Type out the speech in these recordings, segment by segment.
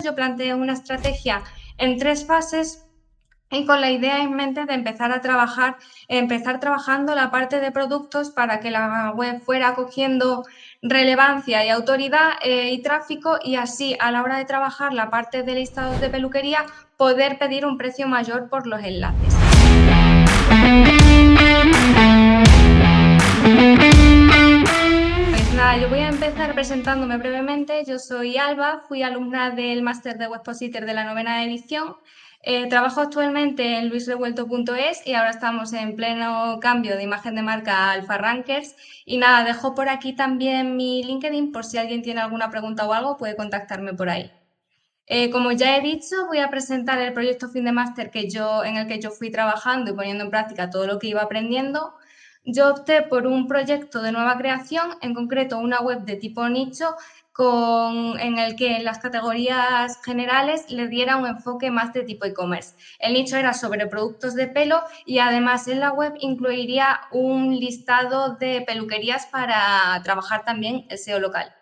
yo planteé una estrategia en 3 fases y con la idea en mente de empezar trabajando la parte de productos para que la web fuera cogiendo relevancia y autoridad y tráfico, y así a la hora de trabajar la parte de listados de peluquería poder pedir un precio mayor por los enlaces. Pues nada, yo voy a empezar presentándome brevemente. Yo soy Alba, fui alumna del máster de Webpositor de la 9ª edición. Trabajo actualmente en luisrevuelto.es y ahora estamos en pleno cambio de imagen de marca a Alpha Rankers. Y nada, dejo por aquí también mi LinkedIn por si alguien tiene alguna pregunta o algo, puede contactarme por ahí. Como ya he dicho, voy a presentar el proyecto fin de máster en el que yo fui trabajando y poniendo en práctica todo lo que iba aprendiendo. Yo opté por un proyecto de nueva creación, en concreto una web de tipo nicho, en el que en las categorías generales le diera un enfoque más de tipo e-commerce. El nicho era sobre productos de pelo y además en la web incluiría un listado de peluquerías para trabajar también el SEO local.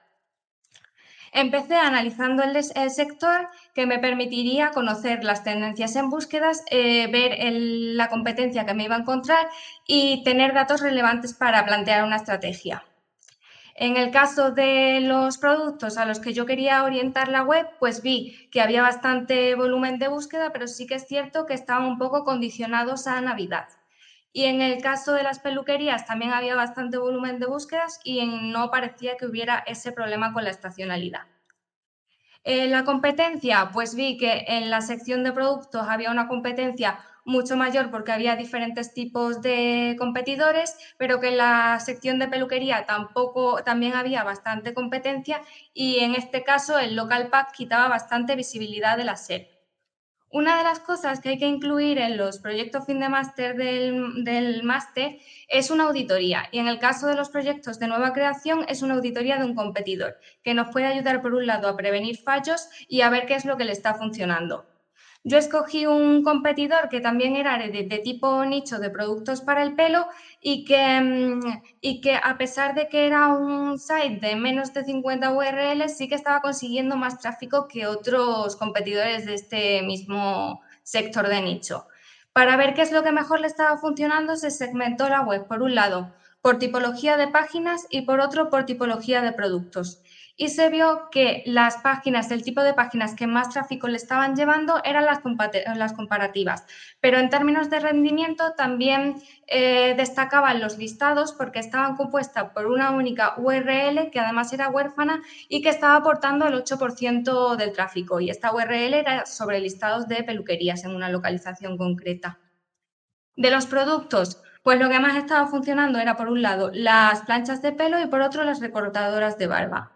Empecé analizando el sector, que me permitiría conocer las tendencias en búsquedas, ver la competencia que me iba a encontrar y tener datos relevantes para plantear una estrategia. En el caso de los productos a los que yo quería orientar la web, pues vi que había bastante volumen de búsqueda, pero sí que es cierto que estaban un poco condicionados a Navidad. Y en el caso de las peluquerías también había bastante volumen de búsquedas y no parecía que hubiera ese problema con la estacionalidad. La competencia, pues vi que en la sección de productos había una competencia mucho mayor porque había diferentes tipos de competidores, pero que en la sección de peluquería también había bastante competencia, y en este caso el local pack quitaba bastante visibilidad de la SERP. Una de las cosas que hay que incluir en los proyectos fin de máster del máster es una auditoría, y en el caso de los proyectos de nueva creación es una auditoría de un competidor, que nos puede ayudar por un lado a prevenir fallos y a ver qué es lo que le está funcionando. Yo escogí un competidor que también era de tipo nicho de productos para el pelo y que a pesar de que era un site de menos de 50 URLs, sí que estaba consiguiendo más tráfico que otros competidores de este mismo sector de nicho. Para ver qué es lo que mejor le estaba funcionando, se segmentó la web, por un lado, por tipología de páginas y por otro, por tipología de productos. Y se vio que las páginas, el tipo de páginas que más tráfico le estaban llevando eran las comparativas. Pero en términos de rendimiento también destacaban los listados porque estaban compuestas por una única URL que además era huérfana y que estaba aportando el 8% del tráfico. Y esta URL era sobre listados de peluquerías en una localización concreta. De los productos, pues lo que más estaba funcionando era, por un lado, las planchas de pelo y por otro, las recortadoras de barba.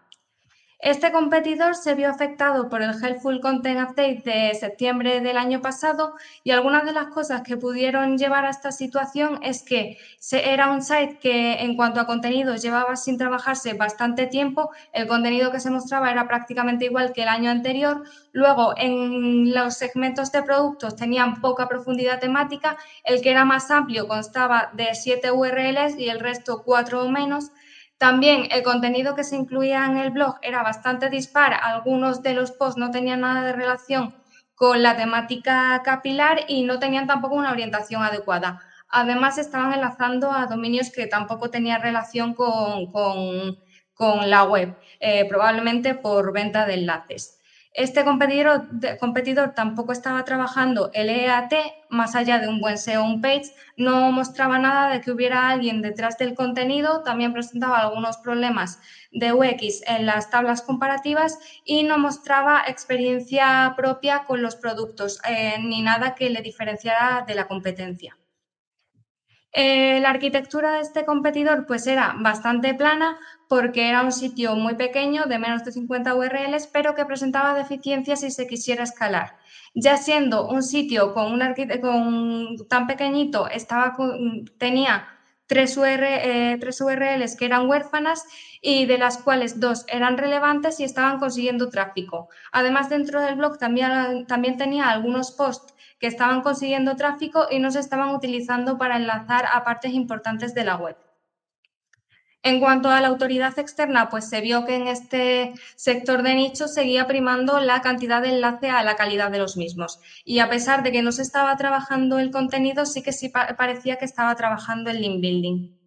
Este competidor se vio afectado por el Helpful Content Update de septiembre del año pasado, y algunas de las cosas que pudieron llevar a esta situación es que era un site que en cuanto a contenidos llevaba sin trabajarse bastante tiempo. El contenido que se mostraba era prácticamente igual que el año anterior. Luego, en los segmentos de productos tenían poca profundidad temática. El que era más amplio constaba de 7 URLs y el resto 4 o menos. También el contenido que se incluía en el blog era bastante dispar. Algunos de los posts no tenían nada de relación con la temática capilar y no tenían tampoco una orientación adecuada. Además, estaban enlazando a dominios que tampoco tenían relación con la web, probablemente por venta de enlaces. Este competidor tampoco estaba trabajando el EAT, más allá de un buen SEO page, no mostraba nada de que hubiera alguien detrás del contenido, también presentaba algunos problemas de UX en las tablas comparativas y no mostraba experiencia propia con los productos, ni nada que le diferenciara de la competencia. La arquitectura de este competidor pues era bastante plana porque era un sitio muy pequeño de menos de 50 URLs, pero que presentaba deficiencias si se quisiera escalar. Ya siendo un sitio tan pequeñito, tenía tres URLs que eran huérfanas y de las cuales 2 eran relevantes y estaban consiguiendo tráfico. Además, dentro del blog también tenía algunos posts que estaban consiguiendo tráfico y no se estaban utilizando para enlazar a partes importantes de la web. En cuanto a la autoridad externa, pues se vio que en este sector de nicho seguía primando la cantidad de enlace a la calidad de los mismos. Y a pesar de que no se estaba trabajando el contenido, sí parecía que estaba trabajando el link building.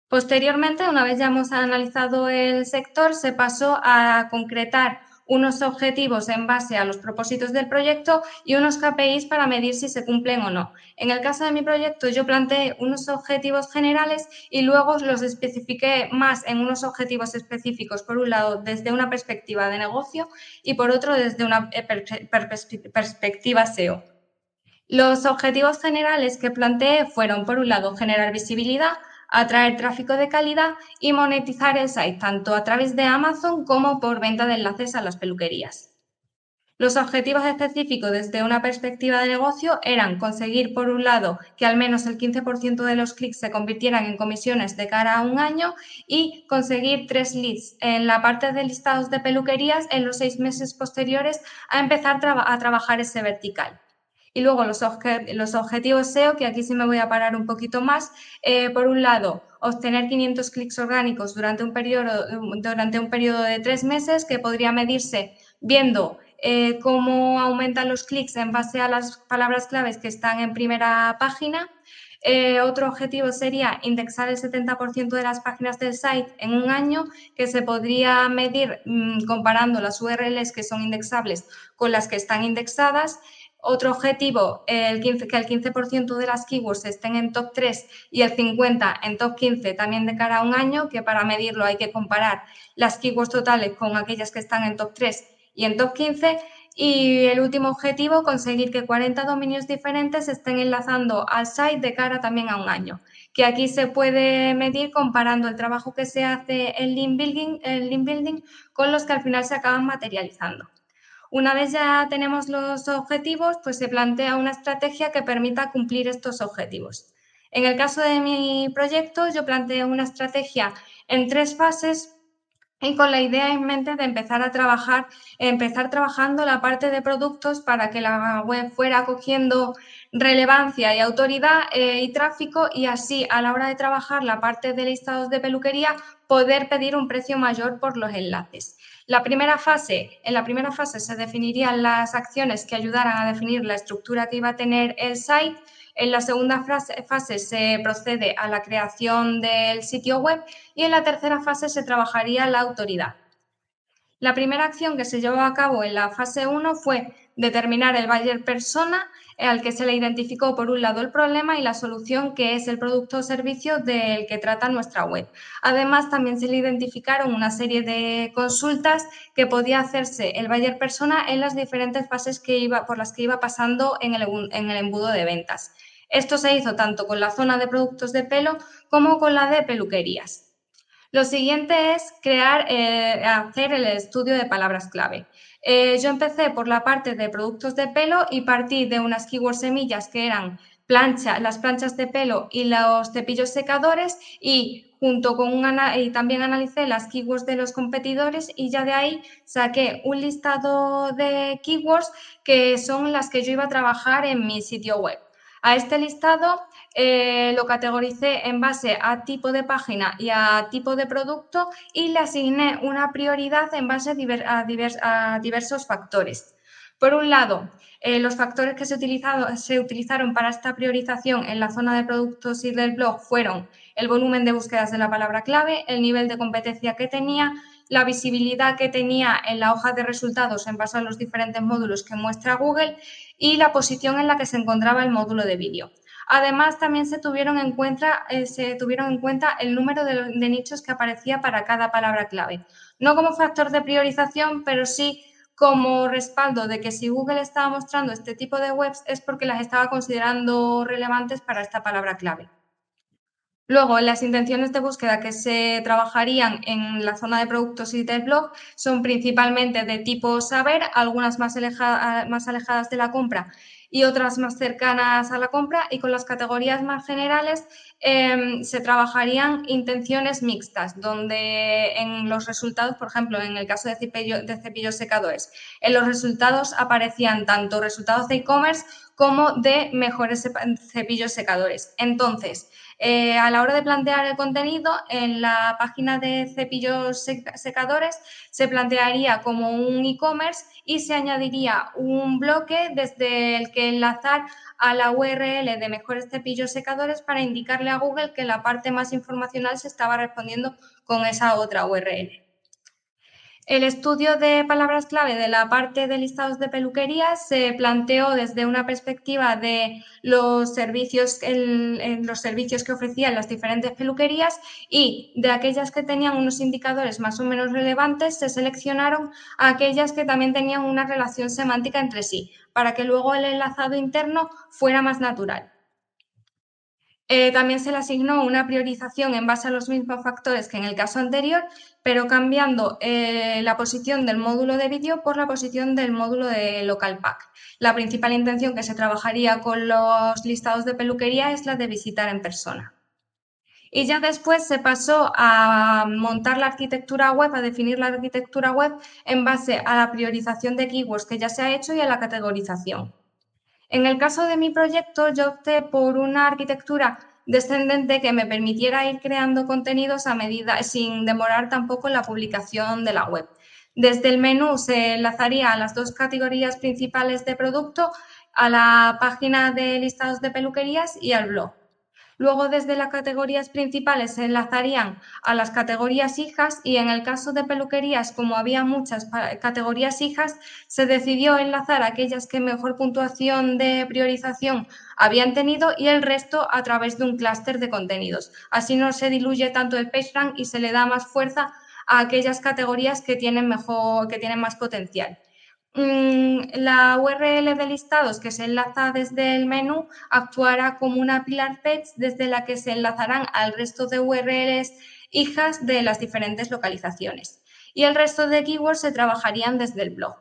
Posteriormente, una vez ya hemos analizado el sector, se pasó a concretar unos objetivos en base a los propósitos del proyecto y unos KPIs para medir si se cumplen o no. En el caso de mi proyecto, yo planteé unos objetivos generales y luego los especifiqué más en unos objetivos específicos, por un lado, desde una perspectiva de negocio y por otro, desde una perspectiva SEO. Los objetivos generales que planteé fueron, por un lado, generar visibilidad, atraer tráfico de calidad y monetizar el site, tanto a través de Amazon como por venta de enlaces a las peluquerías. Los objetivos específicos desde una perspectiva de negocio eran conseguir, por un lado, que al menos el 15% de los clics se convirtieran en comisiones de cara a un año y conseguir 3 leads en la parte de listados de peluquerías en los 6 meses posteriores a empezar a trabajar ese vertical. Y luego los objetivos SEO, que aquí sí me voy a parar un poquito más. Por un lado, obtener 500 clics orgánicos durante un periodo de 3 meses, que podría medirse viendo cómo aumentan los clics en base a las palabras claves que están en primera página. Otro objetivo sería indexar el 70% de las páginas del site en un año, que se podría medir comparando las URLs que son indexables con las que están indexadas. Otro objetivo, que el 15% de las keywords estén en top 3 y el 50% en top 15 también de cara a un año, que para medirlo hay que comparar las keywords totales con aquellas que están en top 3 y en top 15. Y el último objetivo, conseguir que 40 dominios diferentes estén enlazando al site de cara también a un año, que aquí se puede medir comparando el trabajo que se hace en link building con los que al final se acaban materializando. Una vez ya tenemos los objetivos, pues se plantea una estrategia que permita cumplir estos objetivos. En el caso de mi proyecto, yo planteé una estrategia en 3 fases y con la idea en mente de empezar trabajando la parte de productos para que la web fuera cogiendo relevancia y autoridad y tráfico, y así a la hora de trabajar la parte de listados de peluquería poder pedir un precio mayor por los enlaces. En la primera fase se definirían las acciones que ayudaran a definir la estructura que iba a tener el site. En la segunda fase se procede a la creación del sitio web y en la tercera fase se trabajaría la autoridad. La primera acción que se llevó a cabo en la fase 1 fue determinar el buyer persona, al que se le identificó por un lado el problema y la solución, que es el producto o servicio del que trata nuestra web. Además, también se le identificaron una serie de consultas que podía hacerse el buyer persona en las diferentes fases por las que iba pasando en el embudo de ventas. Esto se hizo tanto con la zona de productos de pelo como con la de peluquerías. Lo siguiente es hacer el estudio de palabras clave. Yo empecé por la parte de productos de pelo y partí de unas keywords semillas que eran las planchas de pelo y los cepillos secadores, y también analicé las keywords de los competidores, y ya de ahí saqué un listado de keywords que son las que yo iba a trabajar en mi sitio web. A este listado lo categoricé en base a tipo de página y a tipo de producto y le asigné una prioridad en base a diversos factores. Por un lado, los factores que se utilizaron para esta priorización en la zona de productos y del blog fueron el volumen de búsquedas de la palabra clave, el nivel de competencia que tenía, la visibilidad que tenía en la hoja de resultados en base a los diferentes módulos que muestra Google y la posición en la que se encontraba el módulo de vídeo. Además, también se tuvieron en cuenta el número de nichos que aparecía para cada palabra clave. No como factor de priorización, pero sí como respaldo de que si Google estaba mostrando este tipo de webs es porque las estaba considerando relevantes para esta palabra clave. Luego, las intenciones de búsqueda que se trabajarían en la zona de productos y del blog son principalmente de tipo saber, algunas más alejadas de la compra y otras más cercanas a la compra, y con las categorías más generales se trabajarían intenciones mixtas, donde en los resultados, por ejemplo, en el caso de cepillos secadores, en los resultados aparecían tanto resultados de e-commerce como de mejores cepillos secadores. Entonces, a la hora de plantear el contenido, en la página de cepillos secadores se plantearía como un e-commerce y se añadiría un bloque desde el que enlazar a la URL de mejores cepillos secadores para indicarle a Google que la parte más informacional se estaba respondiendo con esa otra URL. El estudio de palabras clave de la parte de listados de peluquería se planteó desde una perspectiva de los servicios, los servicios que ofrecían las diferentes peluquerías, y de aquellas que tenían unos indicadores más o menos relevantes se seleccionaron a aquellas que también tenían una relación semántica entre sí, para que luego el enlazado interno fuera más natural. También se le asignó una priorización en base a los mismos factores que en el caso anterior, pero cambiando la posición del módulo de vídeo por la posición del módulo de local pack. La principal intención que se trabajaría con los listados de peluquería es la de visitar en persona. Y ya después se pasó a montar la arquitectura web, a definir la arquitectura web en base a la priorización de keywords que ya se ha hecho y a la categorización. En el caso de mi proyecto, yo opté por una arquitectura descendente que me permitiera ir creando contenidos a medida, sin demorar tampoco la publicación de la web. Desde el menú se enlazaría a las dos categorías principales de producto, a la página de listados de peluquerías y al blog. Luego, desde las categorías principales se enlazarían a las categorías hijas, y en el caso de peluquerías, como había muchas categorías hijas, se decidió enlazar aquellas que mejor puntuación de priorización habían tenido y el resto a través de un clúster de contenidos. Así no se diluye tanto el PageRank y se le da más fuerza a aquellas categorías que tienen más potencial. La URL de listados que se enlaza desde el menú actuará como una pillar page desde la que se enlazarán al resto de URLs hijas de las diferentes localizaciones, y el resto de keywords se trabajarían desde el blog.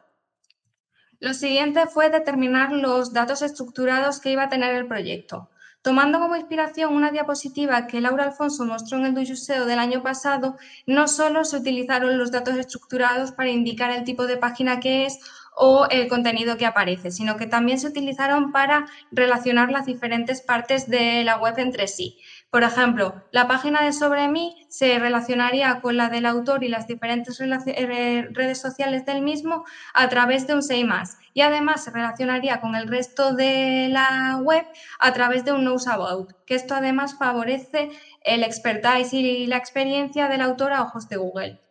Lo siguiente fue determinar los datos estructurados que iba a tener el proyecto. Tomando como inspiración una diapositiva que Laura Alfonso mostró en el Duyuseo del año pasado, no solo se utilizaron los datos estructurados para indicar el tipo de página que es o el contenido que aparece, sino que también se utilizaron para relacionar las diferentes partes de la web entre sí. Por ejemplo, la página de Sobre mí se relacionaría con la del autor y las diferentes redes sociales del mismo a través de un Say Más, y además se relacionaría con el resto de la web a través de un Knows About, que esto además favorece el expertise y la experiencia del autor a ojos de Google.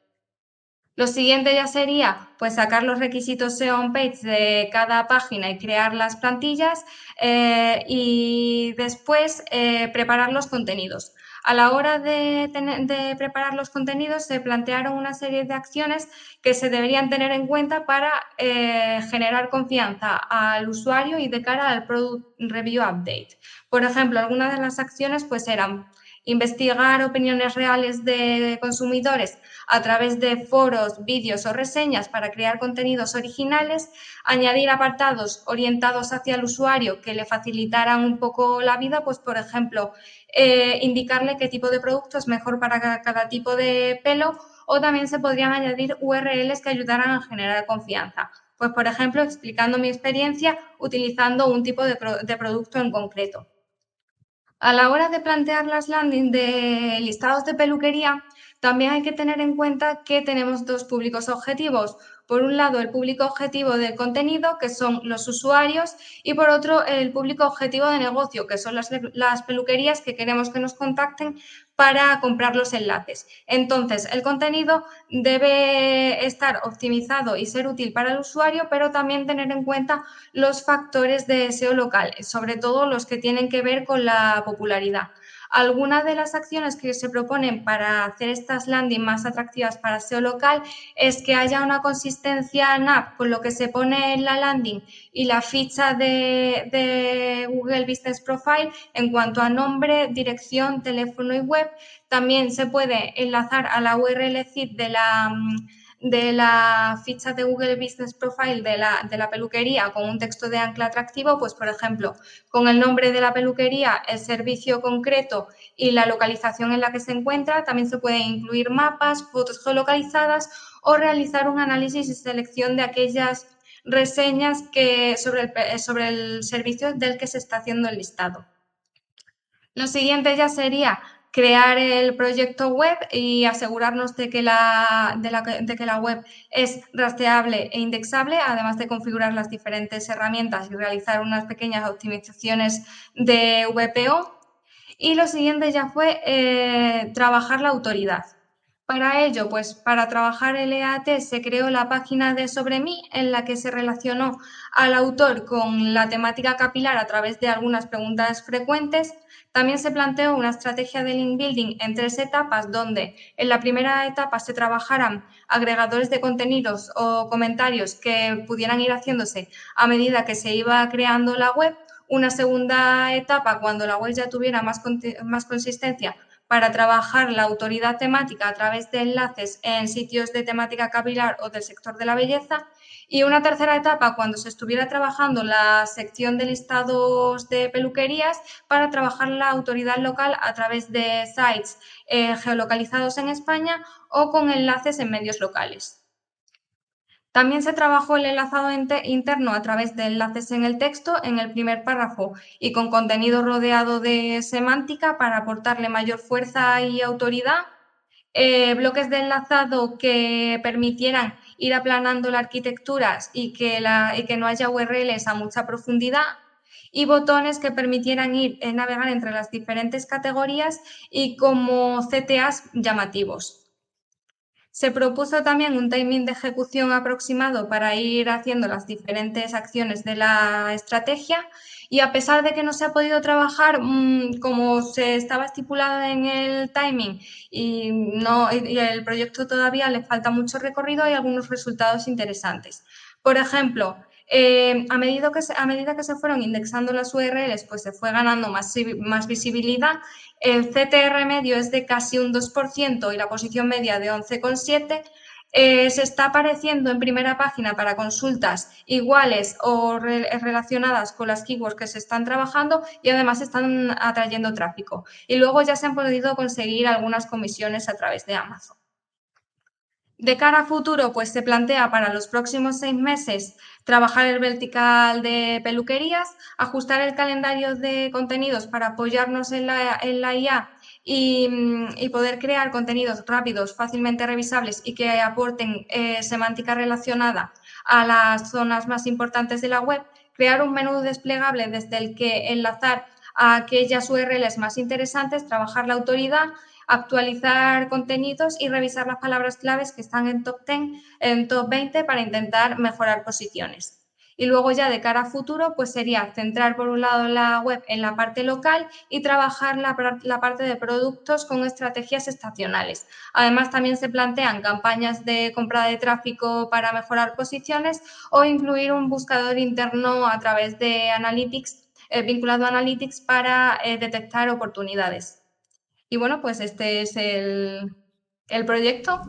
Lo siguiente ya sería pues sacar los requisitos SEO on page de cada página y crear las plantillas, y después preparar los contenidos. A la hora de preparar los contenidos se plantearon una serie de acciones que se deberían tener en cuenta para generar confianza al usuario y de cara al Product Review Update. Por ejemplo, algunas de las acciones pues eran investigar opiniones reales de consumidores a través de foros, vídeos o reseñas para crear contenidos originales, añadir apartados orientados hacia el usuario que le facilitaran un poco la vida, pues por ejemplo, indicarle qué tipo de producto es mejor para cada tipo de pelo, o también se podrían añadir URLs que ayudaran a generar confianza. Pues por ejemplo, explicando mi experiencia utilizando un tipo de producto en concreto. A la hora de plantear las landing de listados de peluquería, también hay que tener en cuenta que tenemos dos públicos objetivos. Por un lado, el público objetivo del contenido, que son los usuarios, y por otro, el público objetivo de negocio, que son las peluquerías que queremos que nos contacten para comprar los enlaces. Entonces, el contenido debe estar optimizado y ser útil para el usuario, pero también tener en cuenta los factores de SEO local, sobre todo los que tienen que ver con la popularidad. Algunas de las acciones que se proponen para hacer estas landing más atractivas para SEO local es que haya una consistencia en app con lo que se pone en la landing y la ficha de Google Business Profile en cuanto a nombre, dirección, teléfono y web. También se puede enlazar a la URL CID de la ficha de Google Business Profile de la peluquería con un texto de ancla atractivo, pues por ejemplo, con el nombre de la peluquería, el servicio concreto y la localización en la que se encuentra. También se pueden incluir mapas, fotos geolocalizadas o realizar un análisis y selección de aquellas reseñas sobre el servicio del que se está haciendo el listado. Lo siguiente ya sería crear el proyecto web y asegurarnos de que la web es rastreable e indexable, además de configurar las diferentes herramientas y realizar unas pequeñas optimizaciones de VPO. Y lo siguiente ya fue trabajar la autoridad. Para ello, pues para trabajar el EAT se creó la página de Sobre mí, en la que se relacionó al autor con la temática capilar a través de algunas preguntas frecuentes. También se planteó una estrategia de link building en 3 etapas, donde en la primera etapa se trabajaran agregadores de contenidos o comentarios que pudieran ir haciéndose a medida que se iba creando la web. Una segunda etapa, cuando la web ya tuviera más consistencia, para trabajar la autoridad temática a través de enlaces en sitios de temática capilar o del sector de la belleza. Y una tercera etapa, cuando se estuviera trabajando la sección de listados de peluquerías, para trabajar la autoridad local a través de sites geolocalizados en España o con enlaces en medios locales. También se trabajó el enlazado interno a través de enlaces en el texto, en el primer párrafo y con contenido rodeado de semántica para aportarle mayor fuerza y autoridad. Bloques de enlazado que permitieran ir aplanando la arquitectura y que no haya URLs a mucha profundidad. Y botones que permitieran navegar entre las diferentes categorías y como CTAs llamativos. Se propuso también un timing de ejecución aproximado para ir haciendo las diferentes acciones de la estrategia, y a pesar de que no se ha podido trabajar como se estaba estipulado en el timing y el proyecto todavía le falta mucho recorrido, hay algunos resultados interesantes. Por ejemplo, a medida que se fueron indexando las URLs, pues se fue ganando más visibilidad. El CTR medio es de casi un 2% y la posición media de 11,7%. Se está apareciendo en primera página para consultas iguales o relacionadas con las keywords que se están trabajando, y además están atrayendo tráfico. Y luego ya se han podido conseguir algunas comisiones a través de Amazon. De cara a futuro, pues se plantea para los próximos 6 meses trabajar el vertical de peluquerías, ajustar el calendario de contenidos para apoyarnos en la IA y poder crear contenidos rápidos, fácilmente revisables y que aporten semántica relacionada a las zonas más importantes de la web, crear un menú desplegable desde el que enlazar a aquellas URLs más interesantes, trabajar la autoridad, actualizar contenidos y revisar las palabras claves que están en top 10, en top 20 para intentar mejorar posiciones. Y luego ya de cara a futuro, pues sería centrar por un lado la web en la parte local y trabajar la parte de productos con estrategias estacionales. Además, también se plantean campañas de compra de tráfico para mejorar posiciones o incluir un buscador interno a través de Analytics, vinculado a Analytics para detectar oportunidades. Y bueno, pues este es el proyecto.